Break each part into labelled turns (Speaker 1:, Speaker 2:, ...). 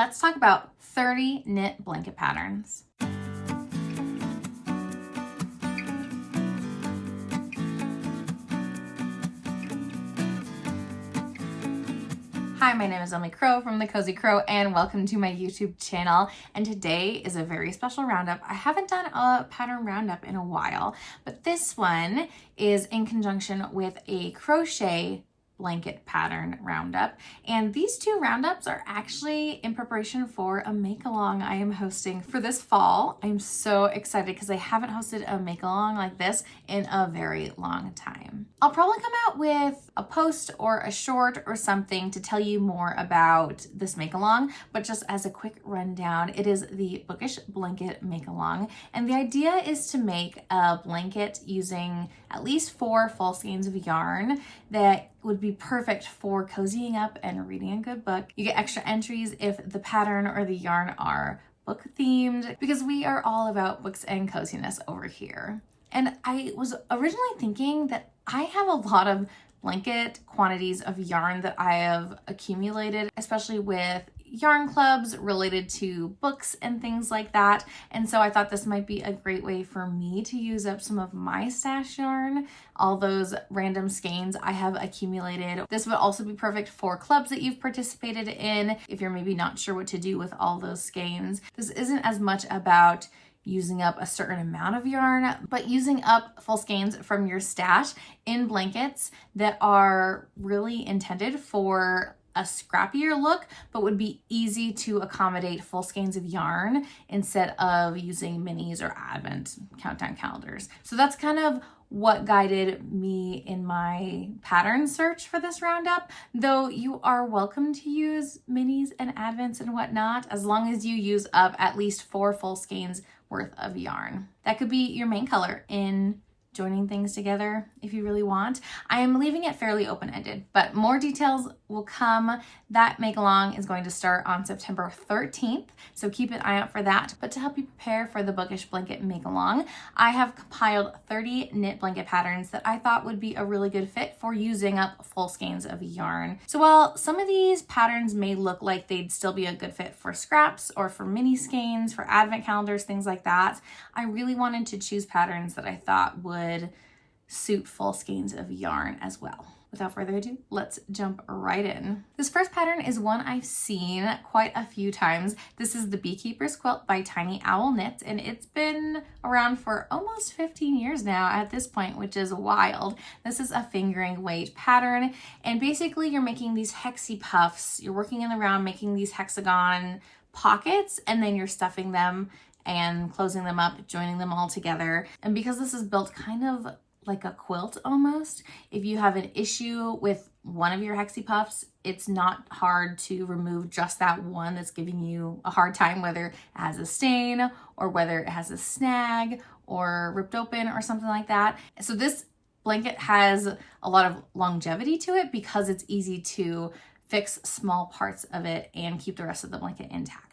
Speaker 1: let's talk about 30 knit blanket patterns. Hi, my name is Emily Crow from The Cozy Crow, and welcome to my YouTube channel. And today is a very special roundup. I haven't done a pattern roundup in a while, but this one is in conjunction with a crochet blanket pattern roundup. And these two roundups are actually in preparation for a make-along I am hosting for this fall. I'm so excited because I haven't hosted a make-along like this in a very long time. I'll probably come out with a post or a short or something to tell you more about this make-along, but just as a quick rundown, it is the Bookish Blanket Make-a-long. And the idea is to make a blanket using at least 4 full skeins of yarn that would be perfect for cozying up and reading a good book. You get extra entries if the pattern or the yarn are book themed, because we are all about books and coziness over here. And I was originally thinking that I have a lot of blanket quantities of yarn that I have accumulated, especially with yarn clubs related to books and things like that. And so I thought this might be a great way for me to use up some of my stash yarn, all those random skeins I have accumulated. This would also be perfect for clubs that you've participated in if you're maybe not sure what to do with all those skeins. This isn't as much about using up a certain amount of yarn, but using up full skeins from your stash in blankets that are really intended for a scrappier look, but would be easy to accommodate full skeins of yarn instead of using minis or advent countdown calendars. So that's kind of what guided me in my pattern search for this roundup, though you are welcome to use minis and advents and whatnot, as long as you use up at least 4 full skeins worth of yarn. That could be your main color in joining things together if you really want. I am leaving it fairly open-ended, but more details will come. That make-along is going to start on September 13th, so keep an eye out for that. But to help you prepare for the Bookish Blanket Make-along, I have compiled 30 knit blanket patterns that I thought would be a really good fit for using up full skeins of yarn. So while some of these patterns may look like they'd still be a good fit for scraps or for mini skeins, for advent calendars, things like that, I really wanted to choose patterns that I thought would suit full skeins of yarn as well. Without further ado, let's jump right in. This first pattern is one I've seen quite a few times. This is the Beekeeper's Quilt by Tiny Owl Knits, and it's been around for almost 15 years now at this point, which is wild. This is a fingering weight pattern, and basically you're making these hexy puffs. You're working in the round, making these hexagon pockets, and then you're stuffing them and closing them up, joining them all together. And because this is built kind of like a quilt almost, if you have an issue with one of your hexy puffs, it's not hard to remove just that one that's giving you a hard time, whether it has a stain or whether it has a snag or ripped open or something like that. So this blanket has a lot of longevity to it because it's easy to fix small parts of it and keep the rest of the blanket intact.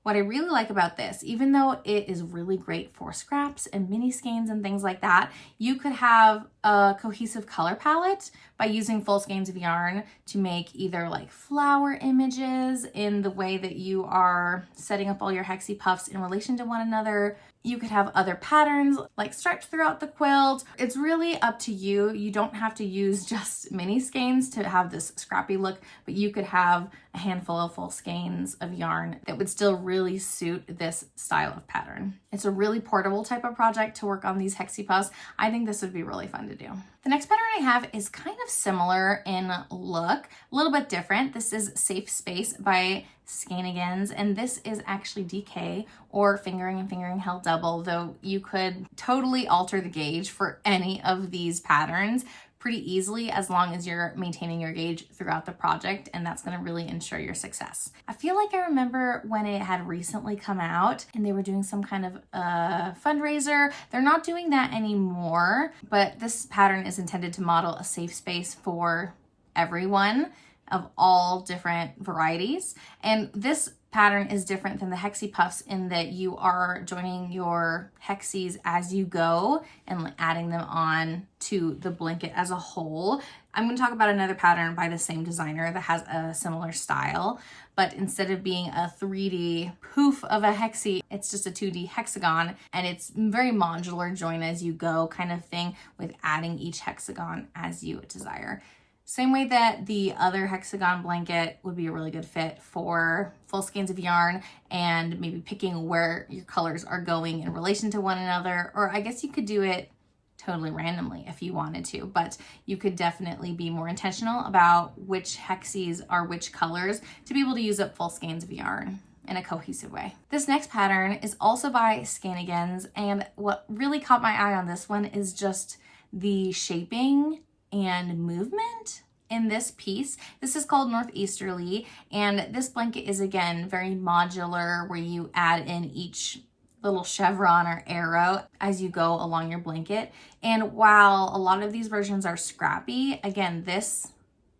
Speaker 1: What I really like about this, even though it is really great for scraps and mini skeins and things like that, you could have a cohesive color palette by using full skeins of yarn to make either like flower images in the way that you are setting up all your hexy puffs in relation to one another. You could have other patterns like stripes throughout the quilt. It's really up to you. You don't have to use just mini skeins to have this scrappy look, but you could have a handful of full skeins of yarn that would still really suit this style of pattern. It's a really portable type of project to work on these hexy puffs. I think this would be really fun to do. The next pattern I have is kind of similar in look, a little bit different. This is Safe Space by Skeinanigans, and this is actually DK or fingering and fingering held double, though you could totally alter the gauge for any of these patterns pretty easily as long as you're maintaining your gauge throughout the project, and that's going to really ensure your success. I feel like I remember when it had recently come out and they were doing some kind of fundraiser. They're not doing that anymore, but this pattern is intended to model a safe space for everyone of all different varieties. And this pattern is different than the hexie puffs in that you are joining your hexies as you go and adding them on to the blanket as a whole. I'm going to talk about another pattern by the same designer that has a similar style, but instead of being a 3D poof of a hexie, it's just a 2D hexagon, and it's very modular, join as you go kind of thing, with adding each hexagon as you desire. Same way that the other hexagon blanket would be a really good fit for full skeins of yarn and maybe picking where your colors are going in relation to one another, or I guess you could do it totally randomly if you wanted to, but you could definitely be more intentional about which hexies are which colors to be able to use up full skeins of yarn in a cohesive way. This next pattern is also by Skeinanigans, and what really caught my eye on this one is just the shaping and movement in this piece. This is called Northeasterly, and this blanket is again very modular, where you add in each little chevron or arrow as you go along your blanket. And while a lot of these versions are scrappy, again, this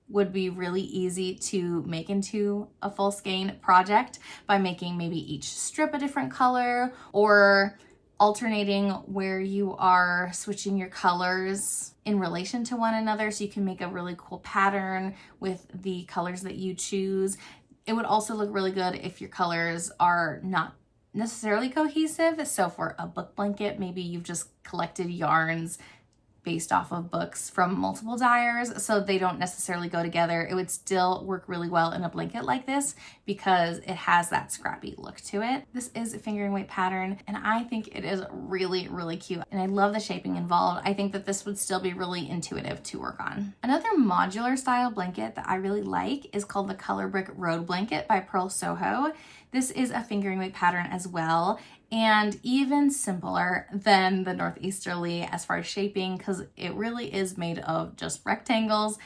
Speaker 1: would be really easy to make into a full skein project by making maybe each strip a different color, or alternating where you are switching your colors in relation to one another, so you can make a really cool pattern with the colors that you choose. It would also look really good if your colors are not necessarily cohesive. So for a book blanket, maybe you've just collected yarns based off of books from multiple dyers, so they don't necessarily go together. It would still work really well in a blanket like this because it has that scrappy look to it. This is a fingering weight pattern, and I think it is really, really cute. And I love the shaping involved. I think that this would still be really intuitive to work on. Another modular style blanket that I really like is called the Color Brick Road Blanket by Purl Soho. This is a fingering weight pattern as well, and even simpler than the Northeasterly as far as shaping, because it really is made of just rectangles.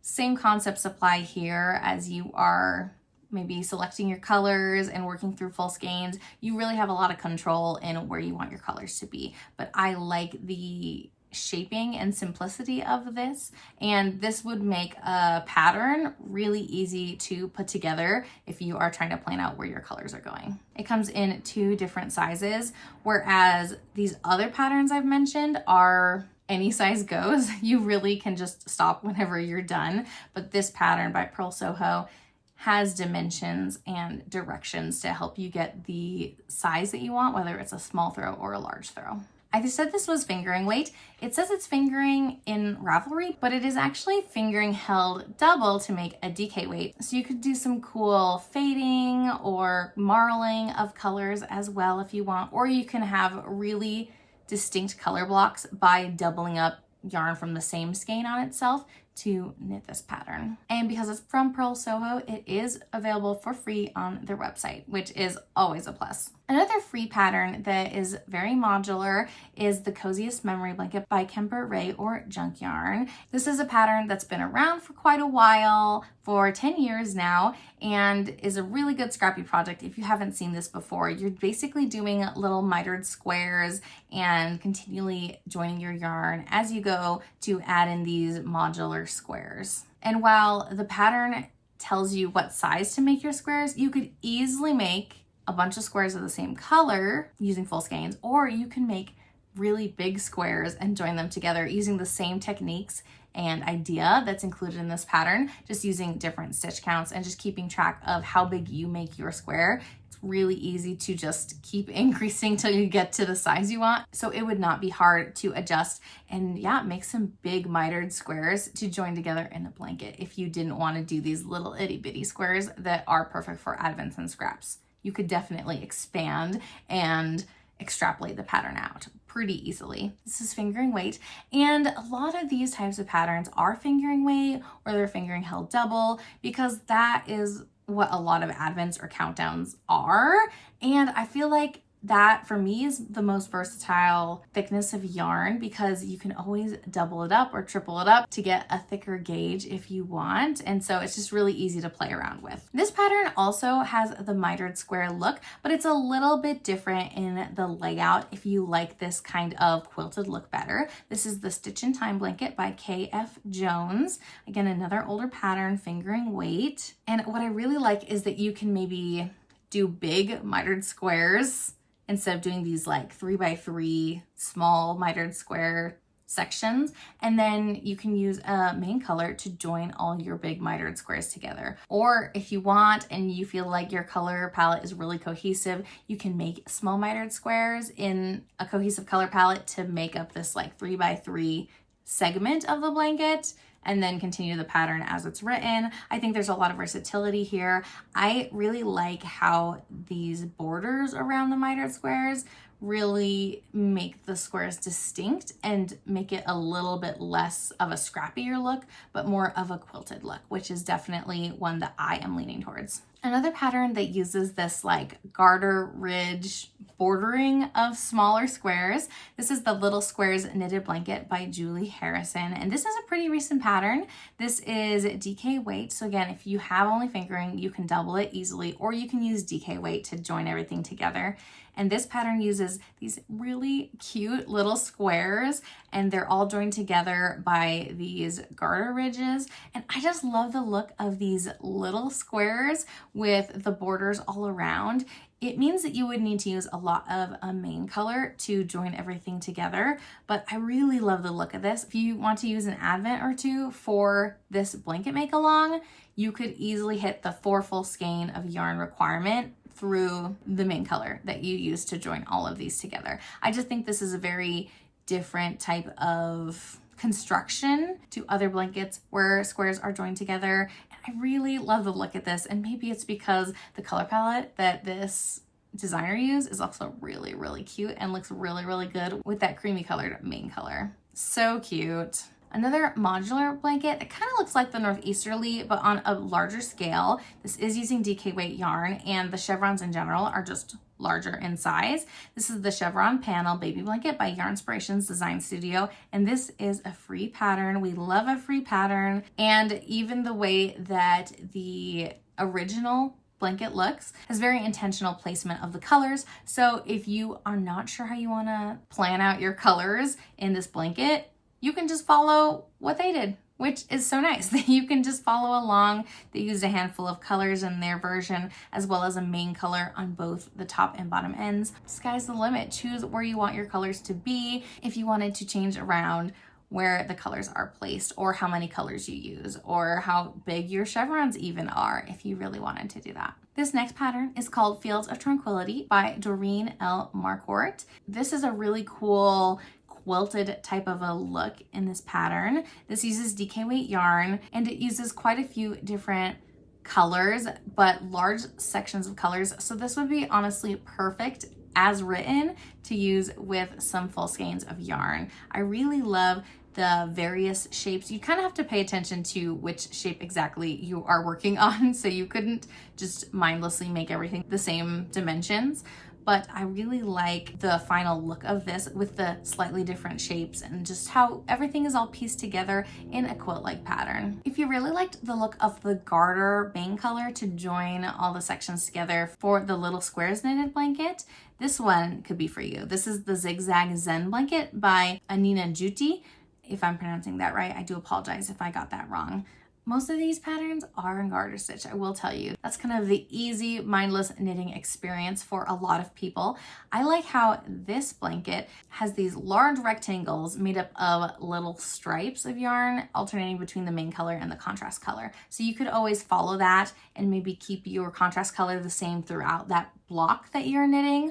Speaker 1: Same concepts apply here as you are maybe selecting your colors and working through full skeins. You really have a lot of control in where you want your colors to be, but I like the shaping and simplicity of this, and this would make a pattern really easy to put together if you are trying to plan out where your colors are going. It comes in 2 different sizes, whereas these other patterns I've mentioned are any size goes. You really can just stop whenever you're done, but this pattern by Purl Soho has dimensions and directions to help you get the size that you want, whether it's a small throw or a large throw. I said this was fingering weight. It says it's fingering in Ravelry, but it is actually fingering held double to make a DK weight. So you could do some cool fading or marling of colors as well if you want, or you can have really distinct color blocks by doubling up yarn from the same skein on itself to knit this pattern. And because it's from Purl Soho, it is available for free on their website, which is always a plus. Another free pattern that is very modular is the Coziest Memory Blanket by Kemper, Wray, or Junk Yarn. This is a pattern that's been around for quite a while, for 10 years now, and is a really good scrappy project. If you haven't seen this before, you're basically doing little mitered squares and continually joining your yarn as you go to add in these modular squares. And while the pattern tells you what size to make your squares, you could easily make a bunch of squares of the same color using full skeins, or you can make really big squares and join them together using the same techniques and idea that's included in this pattern, just using different stitch counts and just keeping track of how big you make your square. It's really easy to just keep increasing till you get to the size you want. So it would not be hard to adjust and make some big mitered squares to join together in a blanket if you didn't want to do these little itty bitty squares that are perfect for advents and scraps. You could definitely expand and extrapolate the pattern out pretty easily. This is fingering weight, and a lot of these types of patterns are fingering weight or they're fingering held double, because that is what a lot of advents or countdowns are. And I feel like that for me is the most versatile thickness of yarn because you can always double it up or triple it up to get a thicker gauge if you want. And so it's just really easy to play around with. This pattern also has the mitered square look, but it's a little bit different in the layout if you like this kind of quilted look better. This is the Stitch in Time blanket by K.F. Jones. Again, another older pattern, fingering weight. And what I really like is that you can maybe do big mitered squares instead of doing these like 3x3 small mitered square sections. And then you can use a main color to join all your big mitered squares together. Or if you want and you feel like your color palette is really cohesive, you can make small mitered squares in a cohesive color palette to make up this like 3x3 segment of the blanket, and then continue the pattern as it's written. I think there's a lot of versatility here. I really like how these borders around the mitered squares really make the squares distinct and make it a little bit less of a scrappier look, but more of a quilted look, which is definitely one that I am leaning towards. Another pattern that uses this like garter ridge bordering of smaller squares. This is the Little Squares Knitted Blanket by Julie Harrison. And this is a pretty recent pattern. This is DK weight. So again, if you have only fingering, you can double it easily, or you can use DK weight to join everything together. And this pattern uses these really cute little squares, and they're all joined together by these garter ridges. And I just love the look of these little squares with the borders all around. It means that you would need to use a lot of a main color to join everything together, but I really love the look of this. If you want to use an advent or two for this blanket make-along, you could easily hit the 4 full skein of yarn requirement through the main color that you use to join all of these together. I just think this is a very different type of construction to other blankets where squares are joined together. And I really love the look at this, and maybe it's because the color palette that this designer used is also really, really cute and looks really, really good with that creamy colored main color. So cute. Another modular blanket that kind of looks like the Northeasterly, but on a larger scale. This is using DK weight yarn, and the chevrons in general are just larger in size. This is the Chevron Panel Baby Blanket by Yarnspirations Design Studio, and this is a free pattern. We love a free pattern, and even the way that the original blanket looks has very intentional placement of the colors. So if you are not sure how you want to plan out your colors in this blanket, you can just follow what they did, which is so nice that you can just follow along. They used a handful of colors in their version, as well as a main color on both the top and bottom ends. Sky's the limit. Choose where you want your colors to be. If you wanted to change around where the colors are placed, or how many colors you use, or how big your chevrons even are, if you really wanted to do that. This next pattern is called Fields of Tranquility by Doreen L. Marquart. This is a really cool quilted type of a look in this pattern. This uses DK weight yarn, and it uses quite a few different colors, but large sections of colors. So this would be honestly perfect as written to use with some full skeins of yarn. I really love the various shapes. You kind of have to pay attention to which shape exactly you are working on, so you couldn't just mindlessly make everything the same dimensions. But I really like the final look of this with the slightly different shapes and just how everything is all pieced together in a quilt-like pattern. If you really liked the look of the garter main color to join all the sections together for the Little Squares Knitted Blanket, this one could be for you. This is the Zigzag Zen Blanket by Anniina Juuti. If I'm pronouncing that right, I do apologize if I got that wrong. Most of these patterns are in garter stitch, I will tell you. That's kind of the easy, mindless knitting experience for a lot of people. I like how this blanket has these large rectangles made up of little stripes of yarn alternating between the main color and the contrast color. So you could always follow that and maybe keep your contrast color the same throughout that block that you're knitting,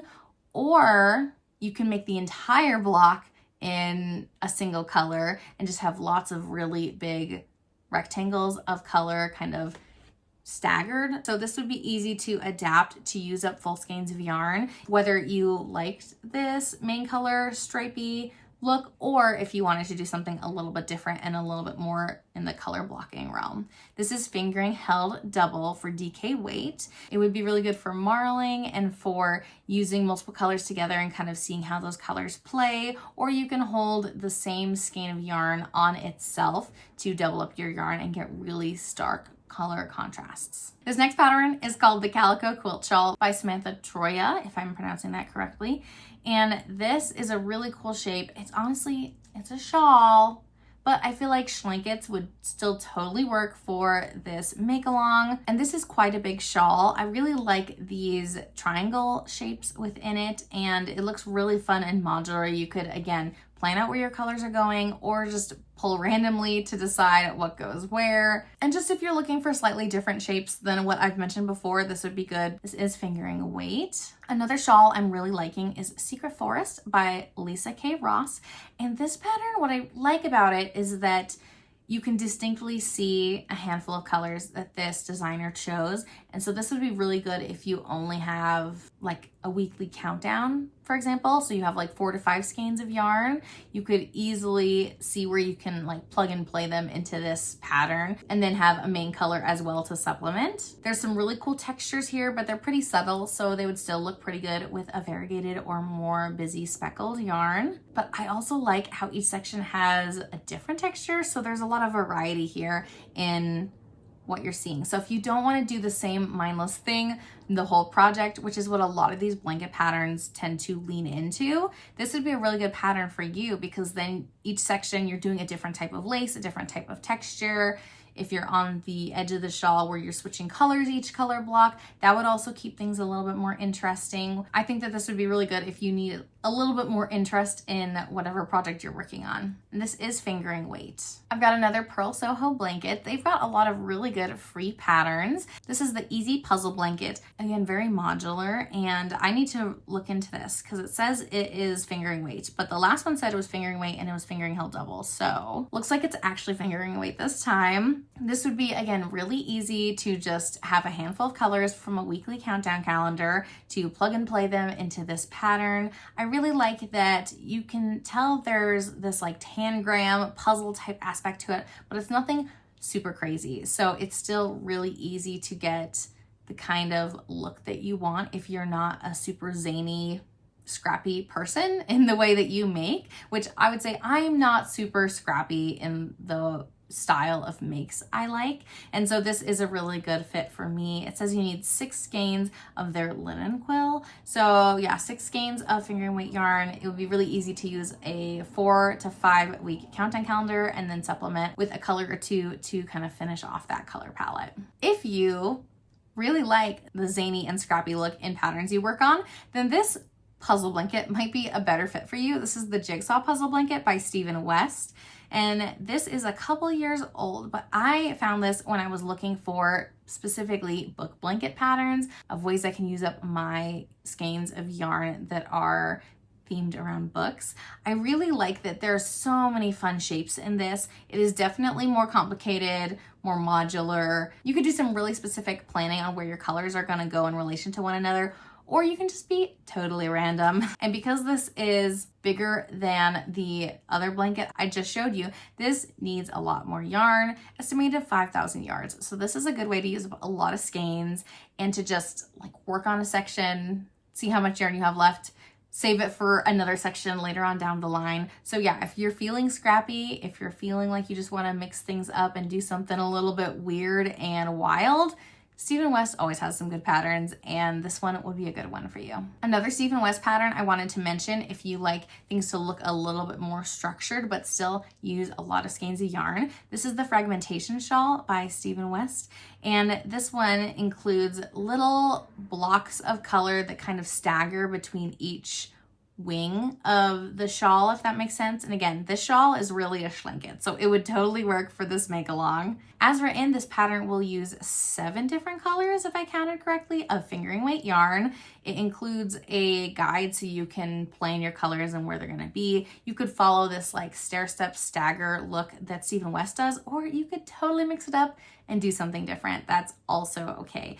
Speaker 1: or you can make the entire block in a single color and just have lots of really big rectangles of color kind of staggered. So this would be easy to adapt to use up full skeins of yarn. Whether you liked this main color stripey look, or if you wanted to do something a little bit different and a little bit more in the color blocking realm. This is fingering held double for DK weight. It would be really good for marling and for using multiple colors together and kind of seeing how those colors play, or you can hold the same skein of yarn on itself to double up your yarn and get really stark color contrasts. This next pattern is called the Calico Quilt Shawl by Samantha Troia, if I'm pronouncing that correctly. And this is a really cool shape. It's honestly, it's a shawl, but I feel like blankets would still totally work for this make-along. And this is quite a big shawl. I really like these triangle shapes within it, and it looks really fun and modular. You could, again, plan out where your colors are going or just pull randomly to decide what goes where. And just if you're looking for slightly different shapes than what I've mentioned before, this would be good. This is fingering weight. Another shawl I'm really liking is Secret Forest by Lisa K. Ross. And this pattern, what I like about it is that you can distinctly see a handful of colors that this designer chose. And so this would be really good if you only have like a weekly countdown, for example. So you have like 4 to 5 skeins of yarn. You could easily see where you can like plug and play them into this pattern and then have a main color as well to supplement. There's some really cool textures here, but they're pretty subtle, so they would still look pretty good with a variegated or more busy speckled yarn. But I also like how each section has a different texture, so there's a lot of variety here in what you're seeing. So if you don't want to do the same mindless thing the whole project, which is what a lot of these blanket patterns tend to lean into, this would be a really good pattern for you, because then each section you're doing a different type of lace, a different type of texture. If you're on the edge of the shawl where you're switching colors each color block, that would also keep things a little bit more interesting. I think that this would be really good if you need a little bit more interest in whatever project you're working on. And this is fingering weight. I've got another Purl Soho blanket. They've got a lot of really good free patterns. This is the Easy Puzzle Blanket. Again, very modular, and I need to look into this because it says it is fingering weight, but the last one said it was fingering weight and it was fingering held double. So looks like it's actually fingering weight this time. This would be, again, really easy to just have a handful of colors from a weekly countdown calendar to plug and play them into this pattern. I really like that you can tell there's this like tangram puzzle type aspect to it, but it's nothing super crazy. So it's still really easy to get the kind of look that you want if you're not a super zany, scrappy person in the way that you make, which I would say I'm not super scrappy in the style of makes I like. And so this is a really good fit for me. It says you need 6 skeins of their linen quill. So yeah, 6 skeins of fingering weight yarn. It would be really easy to use a 4 to 5 week countdown calendar and then supplement with a color or two to kind of finish off that color palette. If you really like the zany and scrappy look in patterns you work on, then this puzzle blanket might be a better fit for you. This is the Jigsaw Puzzle Blanket by Stephen West. And this is a couple years old, but I found this when I was looking for specifically book blanket patterns of ways I can use up my skeins of yarn that are themed around books. I really like that there's so many fun shapes in this. It is definitely more complicated, more modular. You could do some really specific planning on where your colors are going to go in relation to one another, or you can just be totally random. And because this is bigger than the other blanket I just showed you, this needs a lot more yarn, estimated 5,000 yards. So this is a good way to use a lot of skeins and to just like work on a section, see how much yarn you have left, save it for another section later on down the line. So yeah, if you're feeling scrappy, if you're feeling like you just want to mix things up and do something a little bit weird and wild, Stephen West always has some good patterns, and this one would be a good one for you. Another Stephen West pattern I wanted to mention if you like things to look a little bit more structured but still use a lot of skeins of yarn. This is the Fragmentation Shawl by Stephen West, and this one includes little blocks of color that kind of stagger between each wing of the shawl, if that makes sense. And again, this shawl is really a blanket, so it would totally work for this make along. As we're in this pattern, we'll use 7 different colors, if I counted correctly, of fingering weight yarn. It includes a guide so you can plan your colors and where they're going to be. You could follow this like stair-step stagger look that Stephen West does, or you could totally mix it up and do something different. That's also okay.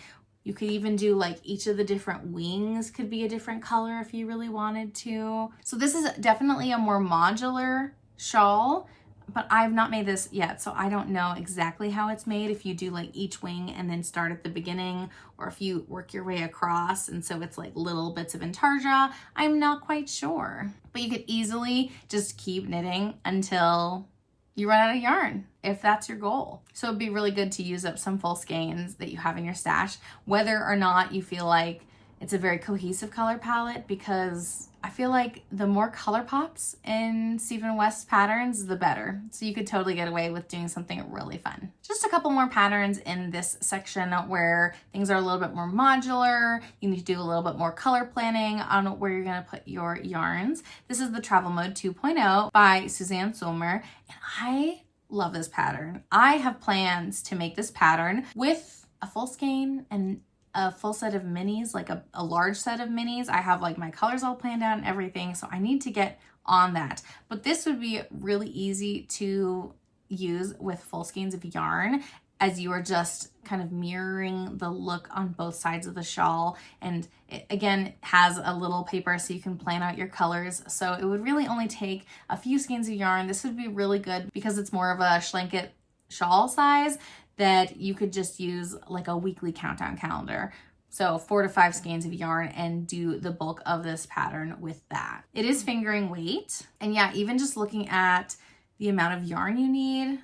Speaker 1: You could even do like each of the different wings could be a different color if you really wanted to. So this is definitely a more modular shawl, but I've not made this yet, so I don't know exactly how it's made, if you do like each wing and then start at the beginning, or if you work your way across and so it's like little bits of intarsia. I'm not quite sure, but you could easily just keep knitting until you run out of yarn, if that's your goal. So it'd be really good to use up some full skeins that you have in your stash, whether or not you feel like it's a very cohesive color palette, because I feel like the more color pops in Stephen West's patterns, the better. So you could totally get away with doing something really fun. Just a couple more patterns in this section where things are a little bit more modular. You need to do a little bit more color planning on where you're gonna put your yarns. This is the Travel Mode 2.0 by Susanne Sommer, and I love this pattern. I have plans to make this pattern with a full skein and a full set of minis, like a large set of minis. I have like my colors all planned out and everything, so I need to get on that. But this would be really easy to use with full skeins of yarn, as you are just kind of mirroring the look on both sides of the shawl. And it, again, has a little paper so you can plan out your colors. So it would really only take a few skeins of yarn. This would be really good because it's more of a blanket shawl size, that you could just use like a weekly countdown calendar. So 4 to 5 skeins of yarn and do the bulk of this pattern with that. It is fingering weight. And yeah, even just looking at the amount of yarn you need,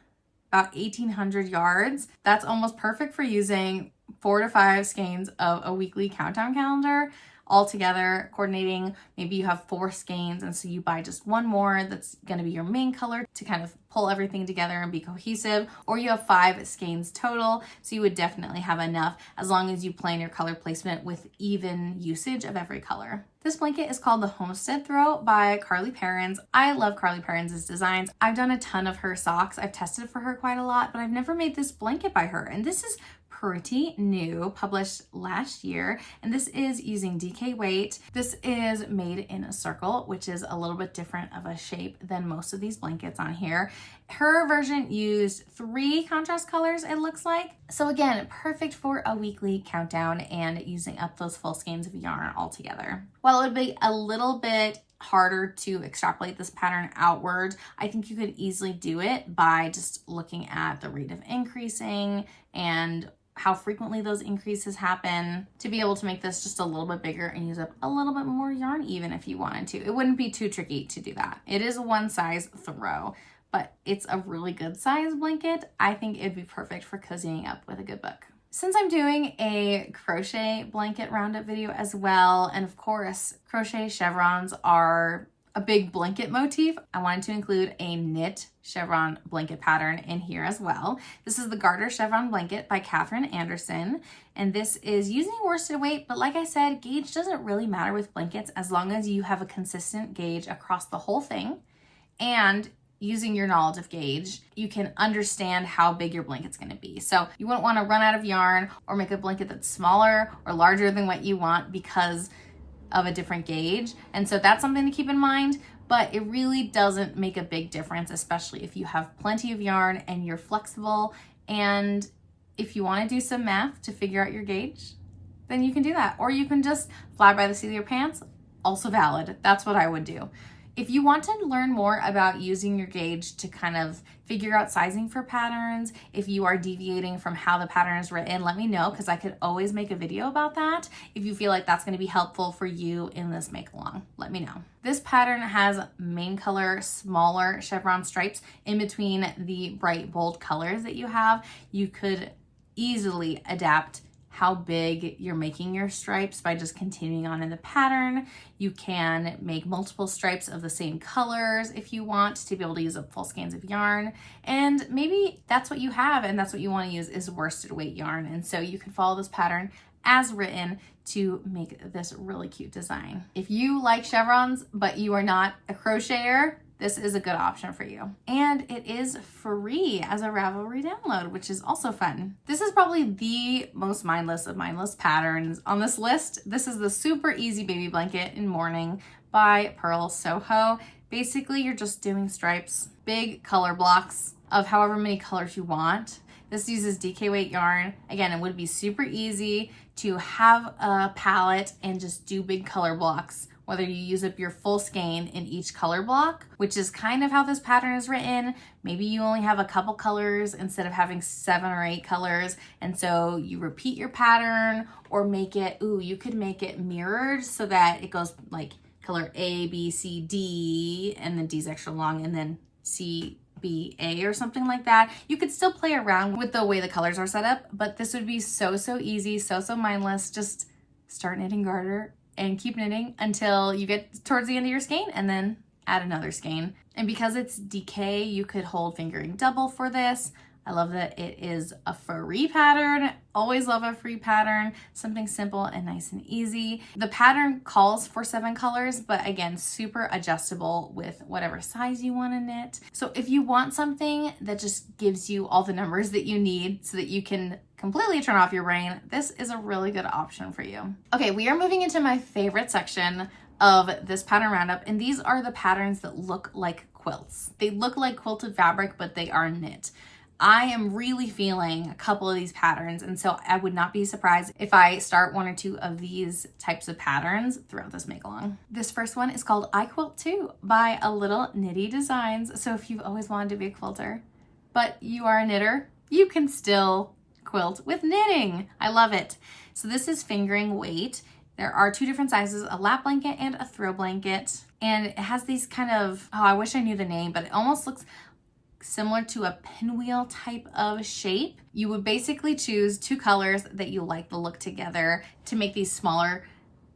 Speaker 1: about 1,800 yards, that's almost perfect for using 4 to 5 skeins of a weekly countdown calendar all together, coordinating. Maybe you have 4 skeins and so you buy just one more that's going to be your main color to kind of pull everything together and be cohesive, or you have 5 skeins total, so you would definitely have enough as long as you plan your color placement with even usage of every color. This blanket is called the Homestead Throw by Carlie Perrins. I love Carlie Perrins' designs. I've done a ton of her socks. I've tested for her quite a lot, but I've never made this blanket by her, and this is pretty new, published last year, and this is using DK weight. This is made in a circle, which is a little bit different of a shape than most of these blankets on here. Her version used 3 contrast colors, it looks like. So again, perfect for a weekly countdown and using up those full skeins of yarn all together. While it would be a little bit harder to extrapolate this pattern outward, I think you could easily do it by just looking at the rate of increasing and how frequently those increases happen, to be able to make this just a little bit bigger and use up a little bit more yarn even if you wanted to. It wouldn't be too tricky to do that. It is a one size throw, but it's a really good size blanket. I think it'd be perfect for cozying up with a good book. Since I'm doing a crochet blanket roundup video as well, and of course, crochet chevrons are a big blanket motif, I wanted to include a knit chevron blanket pattern in here as well. This is the Garter chevron blanket by Catherine Anderson, and this is using worsted weight, but like I said, gauge doesn't really matter with blankets as long as you have a consistent gauge across the whole thing. And using your knowledge of gauge, you can understand how big your blanket's gonna be. So you wouldn't wanna run out of yarn or make a blanket that's smaller or larger than what you want because of a different gauge. And so that's something to keep in mind, but it really doesn't make a big difference, especially if you have plenty of yarn and you're flexible. And if you want to do some math to figure out your gauge, then you can do that. Or you can just fly by the seat of your pants, also valid. That's what I would do. If you want to learn more about using your gauge to kind of figure out sizing for patterns, if you are deviating from how the pattern is written, let me know, because I could always make a video about that. If you feel like that's going to be helpful for you in this make-along, let me know. This pattern has main color, smaller chevron stripes in between the bright, bold colors that you have. You could easily adapt how big you're making your stripes by just continuing on in the pattern. You can make multiple stripes of the same colors if you want to be able to use up full skeins of yarn. And maybe that's what you have and that's what you want to use is worsted weight yarn. And so you can follow this pattern as written to make this really cute design. If you like chevrons, but you are not a crocheter, this is a good option for you. And it is free as a Ravelry download, which is also fun. This is probably the most mindless of mindless patterns on this list. This is the Super Easy Baby Blanket in Morning by Purl Soho. Basically, you're just doing stripes, big color blocks of however many colors you want. This uses DK weight yarn. Again, it would be super easy to have a palette and just do big color blocks, whether you use up your full skein in each color block, which is kind of how this pattern is written. Maybe you only have a couple colors instead of having 7 or 8 colors. And so you repeat your pattern or make it, you could make it mirrored so that it goes like color A, B, C, D, and then D's extra long, and then C, B, A, or something like that. You could still play around with the way the colors are set up, but this would be so easy, so mindless. Just start knitting garter and keep knitting until you get towards the end of your skein, and then add another skein. And because it's DK, you could hold fingering double for this. I love that it is a free pattern. Always love a free pattern. Something simple and nice and easy. The pattern calls for 7 colors, but again, super adjustable with whatever size you want to knit. So if you want something that just gives you all the numbers that you need so that you can completely turn off your brain, this is a really good option for you. Okay, we are moving into my favorite section of this pattern roundup, and these are the patterns that look like quilts. They look like quilted fabric, but they are knit. I am really feeling a couple of these patterns, and so I would not be surprised if I start 1 or 2 of these types of patterns throughout this make-along. This first one is called I Quilt Too by A Little Knitty Designs. So if you've always wanted to be a quilter, but you are a knitter, you can still quilt with knitting. I love it. So this is fingering weight. There are 2 different sizes, a lap blanket and a throw blanket. And it has these kind of, I wish I knew the name, but it almost looks similar to a pinwheel type of shape. You would basically choose 2 colors that you like the look together to make these smaller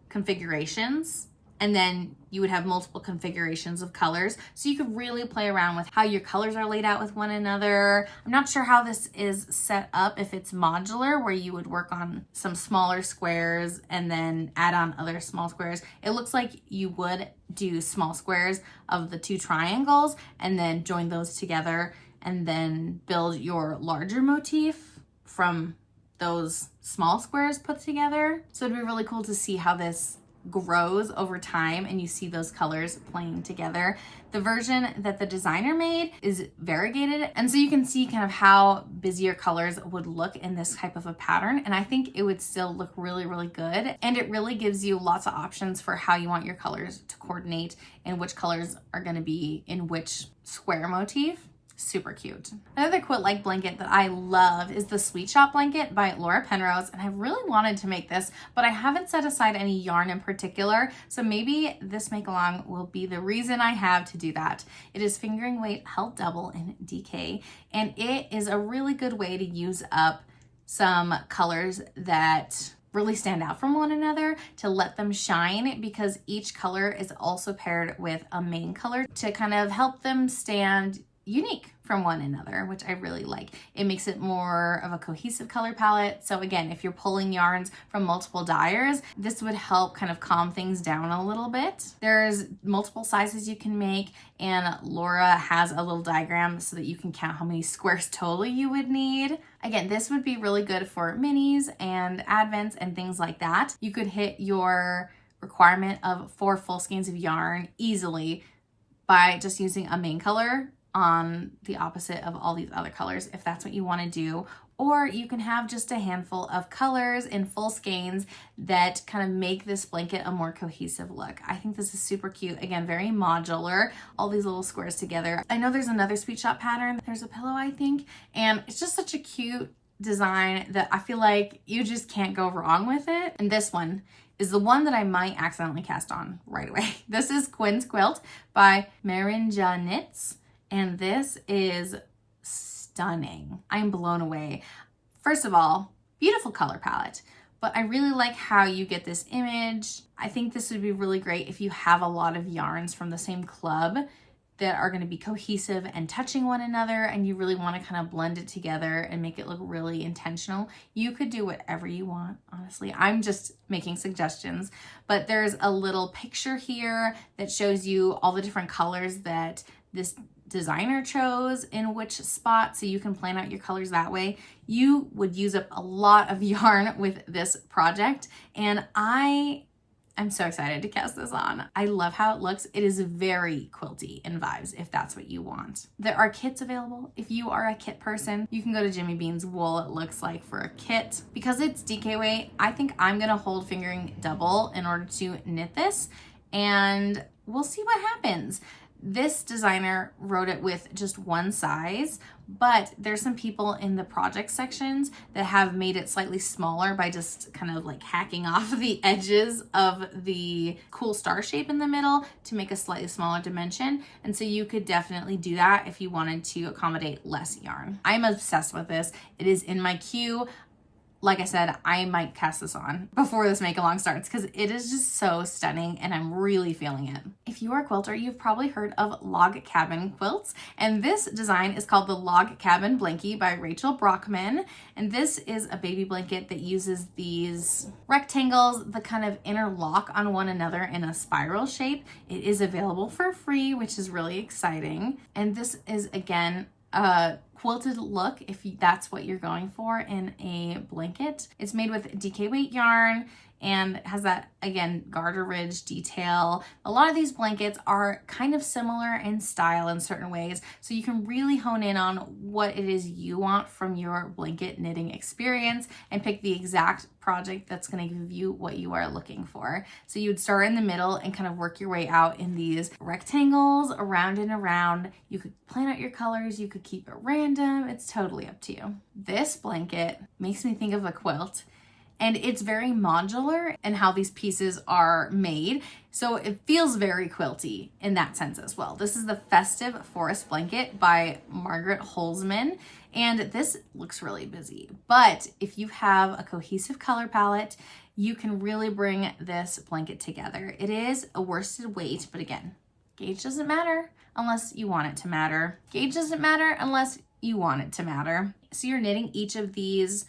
Speaker 1: configurations, and then you would have multiple configurations of colors. So you could really play around with how your colors are laid out with one another. I'm not sure how this is set up, if it's modular where you would work on some smaller squares and then add on other small squares. It looks like you would do small squares of the 2 triangles and then join those together and then build your larger motif from those small squares put together. So it'd be really cool to see how this grows over time and you see those colors playing together. The version that the designer made is variegated, and so you can see kind of how busier colors would look in this type of a pattern, and I think it would still look really good, and it really gives you lots of options for how you want your colors to coordinate and which colors are going to be in which square motif. Super cute. Another quilt-like blanket that I love is the Sweet Shop blanket by Laura Penrose, and I really wanted to make this, but I haven't set aside any yarn in particular, so maybe this make-along will be the reason I have to do that. It is fingering weight held double in DK, and it is a really good way to use up some colors that really stand out from one another, to let them shine, because each color is also paired with a main color to kind of help them stand unique from one another, which I really like. It makes it more of a cohesive color palette. So again, if you're pulling yarns from multiple dyers, this would help kind of calm things down a little bit. There's multiple sizes you can make, and Laura has a little diagram so that you can count how many squares total you would need. Again, this would be really good for minis and advents and things like that. You could hit your requirement of 4 full skeins of yarn easily by just using a main color on the opposite of all these other colors, if that's what you want to do. Or you can have just a handful of colors in full skeins that kind of make this blanket a more cohesive look. I think this is super cute. Again, very modular, all these little squares together. I know there's another Sweet Shop pattern. There's a pillow, I think, and it's just such a cute design that I feel like you just can't go wrong with it. And this one is the one that I might accidentally cast on right away. This is Quinn's Quilt by Marinja Knits. And this is stunning. I'm blown away. First of all, beautiful color palette, but I really like how you get this image. I think this would be really great if you have a lot of yarns from the same club that are going to be cohesive and touching one another, and you really want to kind of blend it together and make it look really intentional. You could do whatever you want, honestly. I'm just making suggestions, but there's a little picture here that shows you all the different colors that this designer chose in which spot, so you can plan out your colors that way. You would use up a lot of yarn with this project, and I I'm so excited to cast this on. I love how it looks. It is very quilty in vibes if that's what you want. There are kits available. If you are a kit person, you can go to Jimmy Bean's Wool, it looks like, for a kit. Because it's DK weight, I think I'm gonna hold fingering double in order to knit this, and we'll see what happens. This designer wrote it with just one size, but there's some people in the project sections that have made it slightly smaller by just kind of like hacking off the edges of the cool star shape in the middle to make a slightly smaller dimension. And so you could definitely do that if you wanted to accommodate less yarn. I'm obsessed with this. It is in my queue. Like I said, I might cast this on before this make-along starts because it is just so stunning and I'm really feeling it. If you are a quilter, you've probably heard of log cabin quilts, and this design is called the Log Cabin Blankie by Rachel Brockman. And this is a baby blanket that uses these rectangles that kind of interlock on one another in a spiral shape. It is available for free, which is really exciting. And this is, again, a quilted look if that's what you're going for in a blanket. It's made with DK weight yarn and has that, again, garter ridge detail. A lot of these blankets are kind of similar in style in certain ways, so you can really hone in on what it is you want from your blanket knitting experience and pick the exact project that's going to give you what you are looking for. So you would start in the middle and kind of work your way out in these rectangles around and around. You could plan out your colors, you could keep it random, it's totally up to you. This blanket makes me think of a quilt, and it's very modular in how these pieces are made. So it feels very quilty in that sense as well. This is the Festive Forest Blanket by Margaret Holzman. And this looks really busy. But if you have a cohesive color palette, you can really bring this blanket together. It is a worsted weight, but again, gauge doesn't matter unless you want it to matter. Gauge doesn't matter unless you want it to matter. So you're knitting each of these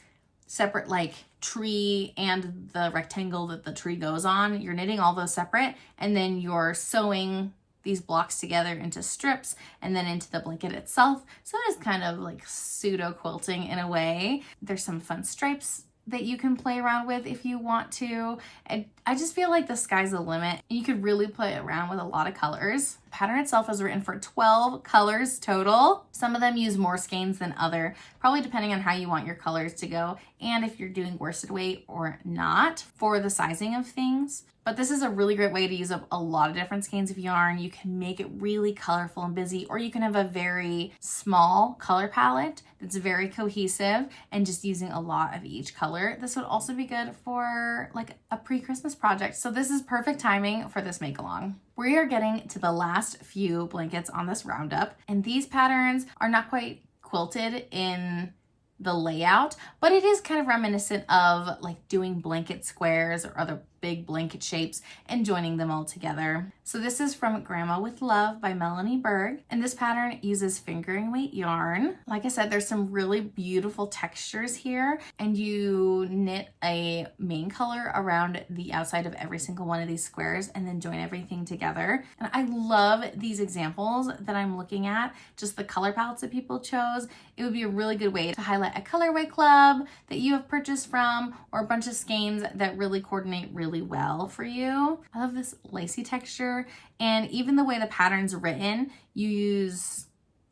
Speaker 1: separate, like tree and the rectangle that the tree goes on. You're knitting all those separate, and then you're sewing these blocks together into strips and then into the blanket itself. So it is kind of like pseudo quilting in a way. There's some fun stripes that you can play around with if you want to. And I just feel like the sky's the limit. You could really play around with a lot of colors. The pattern itself is written for 12 colors total. Some of them use more skeins than other, probably depending on how you want your colors to go and if you're doing worsted weight or not for the sizing of things. But this is a really great way to use up a lot of different skeins of yarn. You can make it really colorful and busy, or you can have a very small color palette that's very cohesive and just using a lot of each color. This would also be good for like a pre-Christmas project. So this is perfect timing for this make-along. We are getting to the last few blankets on this roundup, and these patterns are not quite quilted in the layout, but it is kind of reminiscent of like doing blanket squares or other big blanket shapes and joining them all together. So this is from Grandma with Love by Melanie Berg, and this pattern uses fingering weight yarn. Like I said, there's some really beautiful textures here, and you knit a main color around the outside of every single one of these squares and then join everything together. And I love these examples that I'm looking at, just the color palettes that people chose. It would be a really good way to highlight a colorway club that you have purchased from, or a bunch of skeins that really coordinate really well for you. I love this lacy texture, and even the way the pattern's written, you use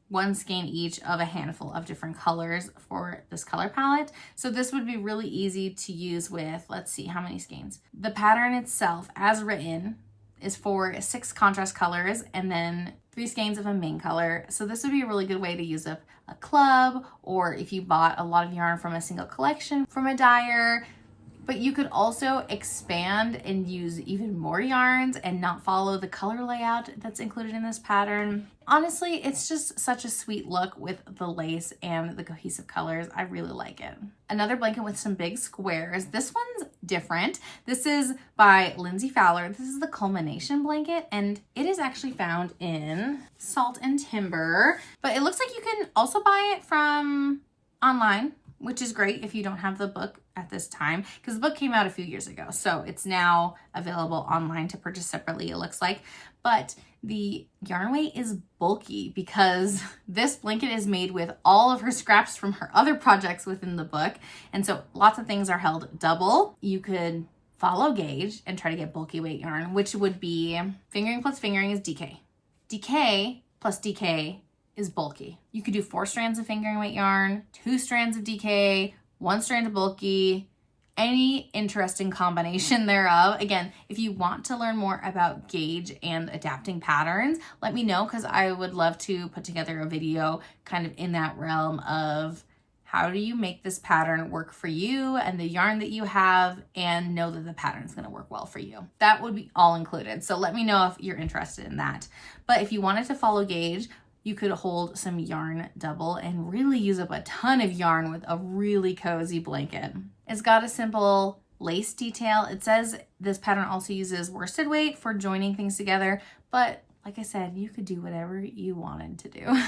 Speaker 1: one skein each of a handful of different colors for this color palette. So this would be really easy to use with, let's see, how many skeins? The pattern itself, as written, is for 6 contrast colors and then 3 skeins of a main color. So this would be a really good way to use up a club, or if you bought a lot of yarn from a single collection from a dyer. But you could also expand and use even more yarns and not follow the color layout that's included in this pattern. Honestly, it's just such a sweet look with the lace and the cohesive colors. I really like it. Another blanket with some big squares. This one's different. This is by Lindsay Fowler. This is the Culmination blanket, and it is actually found in Salt and Timber. But it looks like you can also buy it from online, which is great if you don't have the book at this time, because the book came out a few years ago. So it's now available online to purchase separately, it looks like. But the yarn weight is bulky because this blanket is made with all of her scraps from her other projects within the book. And so lots of things are held double. You could follow gauge and try to get bulky weight yarn, which would be fingering plus fingering is DK. DK plus DK is bulky. You could do 4 strands of fingering weight yarn, 2 strands of DK, 1 strand of bulky, any interesting combination thereof. Again, if you want to learn more about gauge and adapting patterns, let me know, because I would love to put together a video kind of in that realm of how do you make this pattern work for you and the yarn that you have and know that the pattern is going to work well for you. That would be all included. So let me know if you're interested in that. But if you wanted to follow gauge, you could hold some yarn double and really use up a ton of yarn with a really cozy blanket. It's got a simple lace detail. It says this pattern also uses worsted weight for joining things together, but like I said, you could do whatever you wanted to do.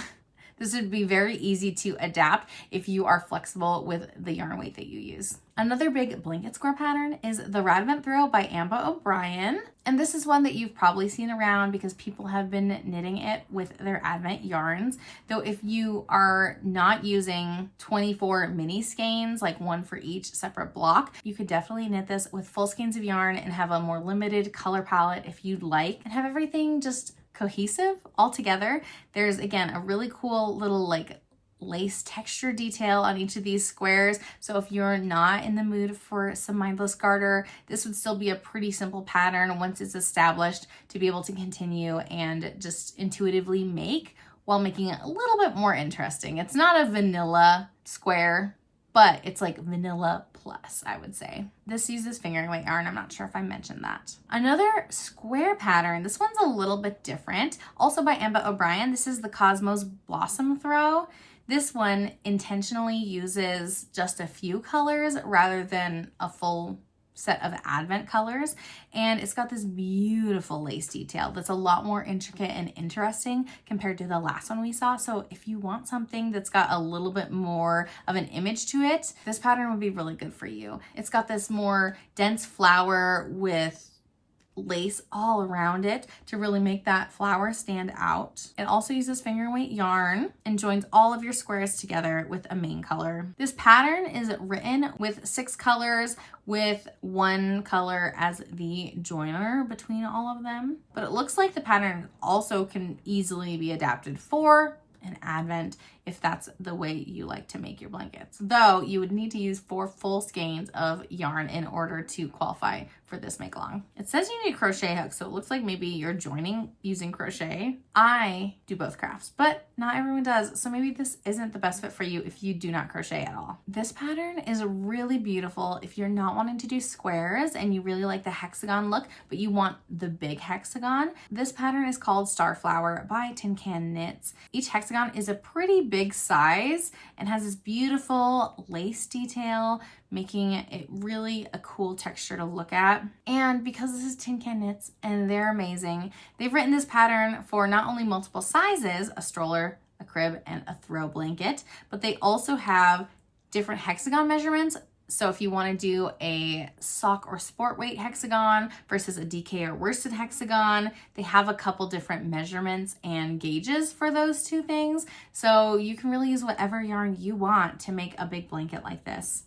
Speaker 1: This would be very easy to adapt if you are flexible with the yarn weight that you use. Another big blanket square pattern is the Radvent Throw by Amba O'Brien. And this is one that you've probably seen around because people have been knitting it with their Advent yarns. Though if you are not using 24 mini skeins, like one for each separate block, you could definitely knit this with full skeins of yarn and have a more limited color palette if you'd like, and have everything just cohesive all together. There's, again, a really cool little like lace texture detail on each of these squares. So if you're not in the mood for some mindless garter, this would still be a pretty simple pattern once it's established to be able to continue and just intuitively make while making it a little bit more interesting. It's not a vanilla square, but it's like vanilla plus, I would say. This uses fingering weight yarn. I'm not sure if I mentioned that. Another square pattern, this one's a little bit different, also by Amba O'Brien. This is the Cosmos Blossom Throw. This one intentionally uses just a few colors rather than a full set of Advent colors, and it's got this beautiful lace detail that's a lot more intricate and interesting compared to the last one we saw. So if you want something that's got a little bit more of an image to it, this pattern would be really good for you. It's got this more dense flower with lace all around it to really make that flower stand out. It also uses fingering weight yarn and joins all of your squares together with a main color. This pattern is written with 6 colors with 1 color as the joiner between all of them. But it looks like the pattern also can easily be adapted for an Advent if that's the way you like to make your blankets. Though you would need to use 4 full skeins of yarn in order to qualify for this make-along. It says you need crochet hooks, so it looks like maybe you're joining using crochet. I do both crafts, but not everyone does, so maybe this isn't the best fit for you if you do not crochet at all. This pattern is really beautiful if you're not wanting to do squares and you really like the hexagon look, but you want the big hexagon. This pattern is called Starflower by Tin Can Knits. Each hexagon is a pretty big size and has this beautiful lace detail, making it really a cool texture to look at. And because this is Tin Can Knits and they're amazing, they've written this pattern for not only multiple sizes, a stroller, a crib, and a throw blanket, but they also have different hexagon measurements. So if you want to do a sock or sport weight hexagon versus a DK or worsted hexagon, they have a couple different measurements and gauges for those two things. So you can really use whatever yarn you want to make a big blanket like this.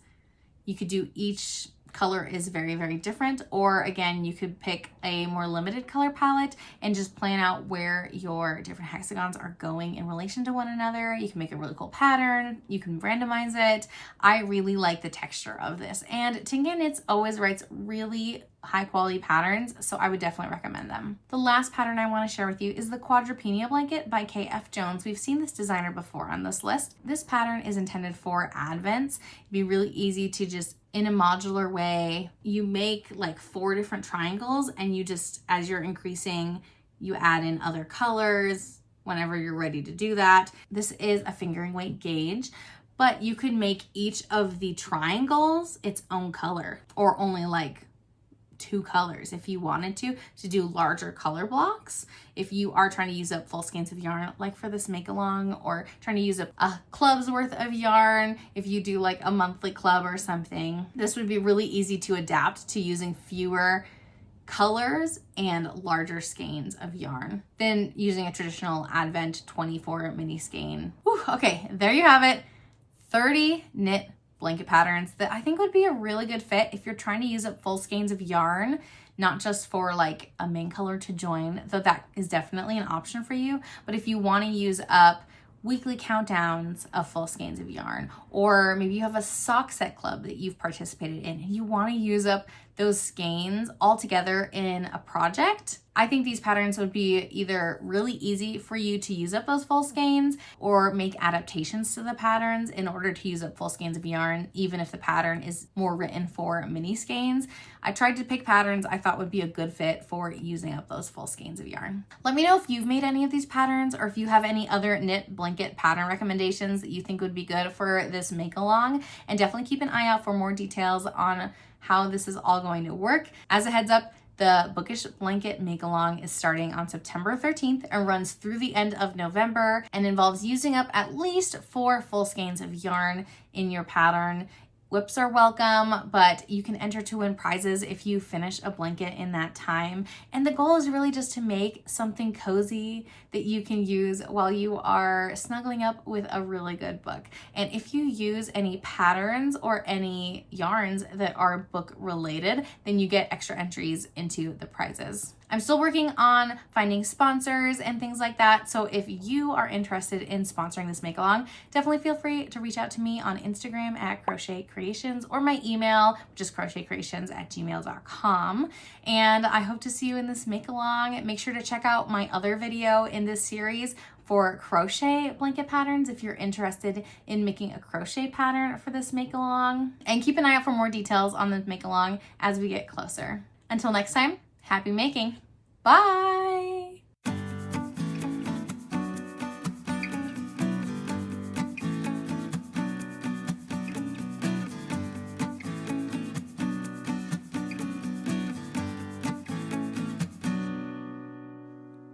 Speaker 1: You could do each color is very, very different, or again, you could pick a more limited color palette and just plan out where your different hexagons are going in relation to one another. You can make a really cool pattern. You can randomize it. I really like the texture of this, and Tin Can Knits always writes really high quality patterns, so I would definitely recommend them. The last pattern I want to share with you is the Quadropenia Blanket by KF Jones. We've seen this designer before on this list. This pattern is intended for Advents. It'd be really easy to just, in a modular way, you make like 4 different triangles, and you just, as you're increasing, you add in other colors whenever you're ready to do that. This is a fingering weight gauge, but you could make each of the triangles its own color, or only like 2 colors if you wanted to do larger color blocks. If you are trying to use up full skeins of yarn, like for this make-along, or trying to use up a club's worth of yarn, if you do like a monthly club or something, this would be really easy to adapt to using fewer colors and larger skeins of yarn than using a traditional Advent 24 mini skein. Whew, okay, there you have it. 30 knit blanket patterns that I think would be a really good fit if you're trying to use up full skeins of yarn, not just for like a main color to join, though that is definitely an option for you. But if you want to use up weekly countdowns of full skeins of yarn, or maybe you have a sock set club that you've participated in and you want to use up those skeins all together in a project, I think these patterns would be either really easy for you to use up those full skeins or make adaptations to the patterns in order to use up full skeins of yarn, even if the pattern is more written for mini skeins. I tried to pick patterns I thought would be a good fit for using up those full skeins of yarn. Let me know if you've made any of these patterns or if you have any other knit blanket pattern recommendations that you think would be good for this make-along, and definitely keep an eye out for more details on how this is all going to work. As a heads up, the Bookish Blanket Make-a-long is starting on September 13th and runs through the end of November and involves using up at least 4 full skeins of yarn in your pattern. Whips are welcome, but you can enter to win prizes if you finish a blanket in that time. And the goal is really just to make something cozy that you can use while you are snuggling up with a really good book. And if you use any patterns or any yarns that are book related, then you get extra entries into the prizes. I'm still working on finding sponsors and things like that. So if you are interested in sponsoring this make along, definitely feel free to reach out to me on Instagram at Crochet Creations or my email, which is crochetcreations@gmail.com. And I hope to see you in this make along. Make sure to check out my other video in this series for crochet blanket patterns if you're interested in making a crochet pattern for this make along. And keep an eye out for more details on the make along as we get closer. Until next time, happy making. Bye.